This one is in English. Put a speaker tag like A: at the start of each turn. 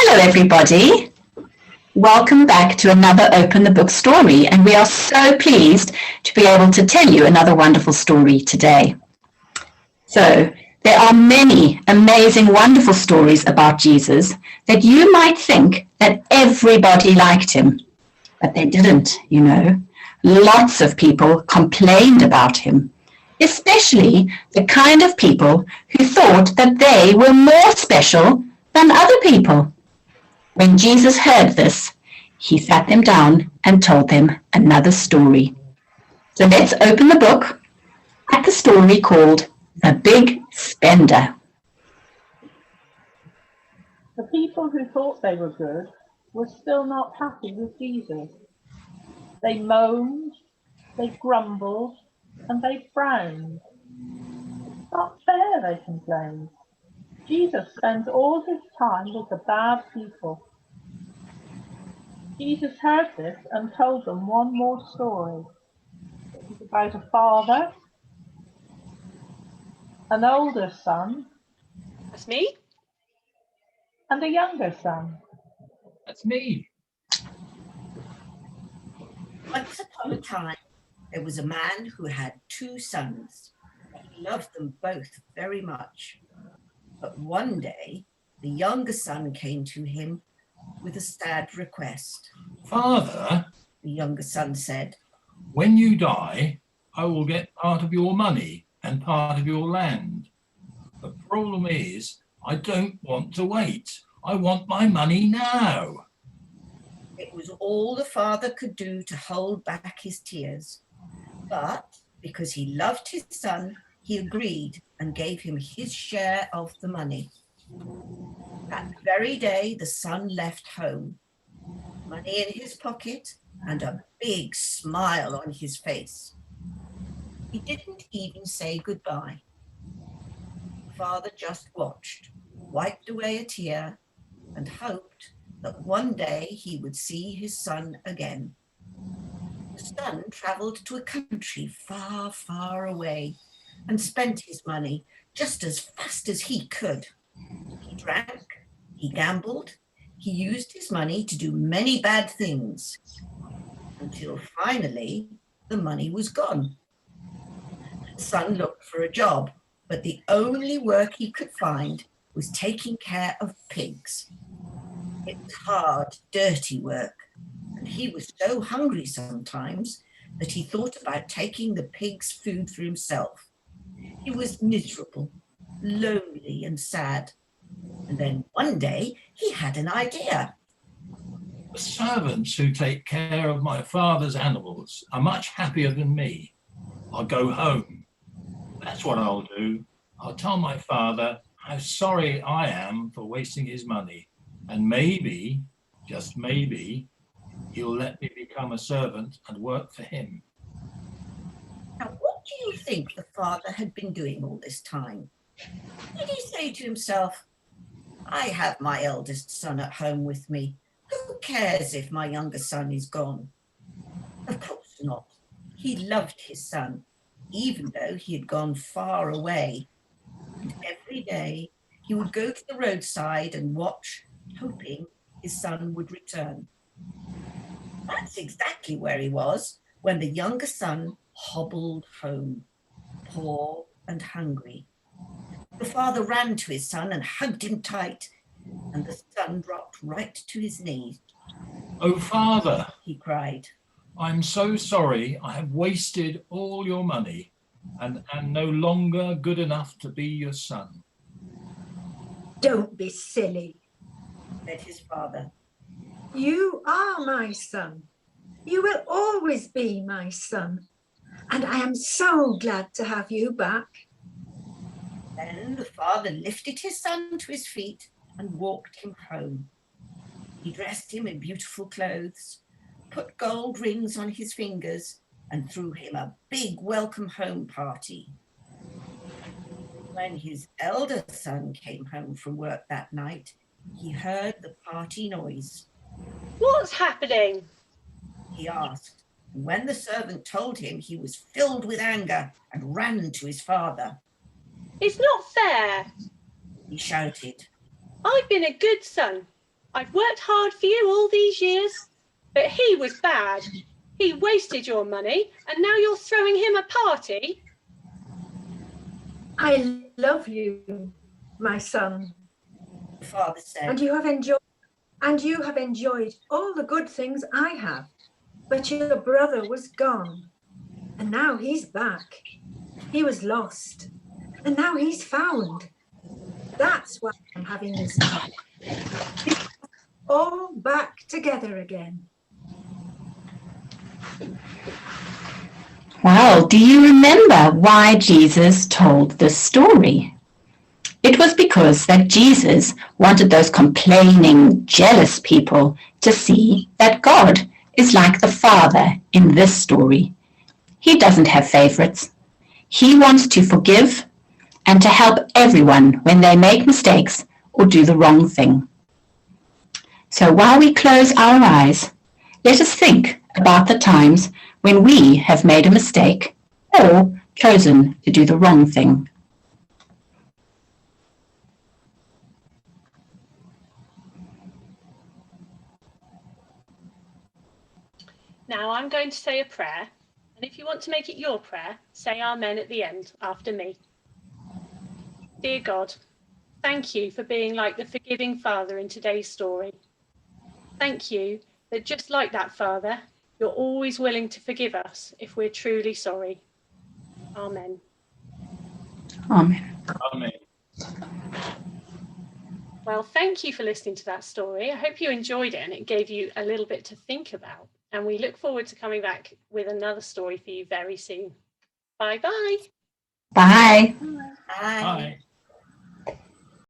A: Hello everybody, welcome back to another Open the Book story, and we are so pleased to be able to tell you another wonderful story today. So there are many amazing, wonderful stories about Jesus that you might think that everybody liked him, but they didn't, you know. Lots of people complained about him, especially the kind of people who thought that they were more special than other people. When Jesus heard this, he sat them down and told them another story. So let's open the book at the story called The Big Spender.
B: The people who thought they were good were still not happy with Jesus. They moaned, they grumbled, and they frowned. It's not fair, they complained. Jesus spends all his time with the bad people. Jesus heard this and told them one more story. It was about a father, an older son.
C: That's me.
B: And a younger son.
D: That's me.
E: Once upon a time, there was a man who had two sons. He loved them both very much. But one day, the younger son came to him with a sad request.
D: Father,
E: The younger son said,
D: when you die, I will get part of your money and part of your land. The problem is, I don't want to wait. I want my money now.
E: it was all the father could do to hold back his tears. But because he loved his son, he agreed and gave him his share of the money. That very day, the son left home, money in his pocket and a big smile on his face. He didn't even say goodbye. Father just watched, wiped away a tear, and hoped that one day he would see his son again. The son travelled to a country far, far away and spent his money just as fast as he could. He drank, he gambled, he used his money to do many bad things, until finally the money was gone. The son looked for a job, but the only work he could find was taking care of pigs. It was hard, dirty work, and he was so hungry sometimes that he thought about taking the pigs' food for himself. He was miserable, lonely and sad. And then one day he had an idea.
D: The servants who take care of my father's animals are much happier than me. I'll go home. That's what I'll do. I'll tell my father how sorry I am for wasting his money. And maybe, just maybe, he'll let me become a servant and work for him.
E: Now, what do you think the father had been doing all this time? Did he say to himself, I have my eldest son at home with me. Who cares if my younger son is gone? Of course not. He loved his son, even though he had gone far away. And every day he would go to the roadside and watch, hoping his son would return. That's exactly where he was when the younger son hobbled home, poor and hungry. The father ran to his son and hugged him tight, and the son dropped right to his knees.
D: Oh, Father,
E: He cried.
D: I'm so sorry I have wasted all your money and am no longer good enough to be your son.
F: Don't be silly.
E: Said his father.
F: You are my son. You will always be my son. And I am so glad to have you back.
E: Then the father lifted his son to his feet and walked him home. He dressed him in beautiful clothes, put gold rings on his fingers, and threw him a big welcome home party. When his elder son came home from work that night, he heard the party noise.
C: What's happening?
E: He asked, and when the servant told him, he was filled with anger and ran to his father.
C: It's not fair.
E: He shouted.
C: I've been a good son. I've worked hard for you all these years, but he was bad. He wasted your money, and now you're throwing him a party?
F: I love you, my son,
E: The father said.
F: and you have enjoyed all the good things I have. But your brother was gone, and now he's back. He was lost, and now he's found. That's why I'm having this party. All back together again.
A: Well, do you remember why Jesus told this story? It was because that Jesus wanted those complaining, jealous people to see that God is like the Father in this story. He doesn't have favorites. He wants to forgive and to help everyone when they make mistakes or do the wrong thing. So while we close our eyes, let us think about the times when we have made a mistake or chosen to do the wrong thing.
C: Now I'm going to say a prayer, and if you want to make it your prayer, say Amen at the end after me. Dear God, thank you for being like the forgiving Father in today's story. Thank you that just like that Father, you're always willing to forgive us if we're truly sorry. Amen.
A: Amen.
D: Amen.
C: Well, thank you for listening to that story. I hope you enjoyed it and it gave you a little bit to think about. And we look forward to coming back with another story for you very soon. Bye-bye.
A: Bye.
E: Bye.
D: Bye.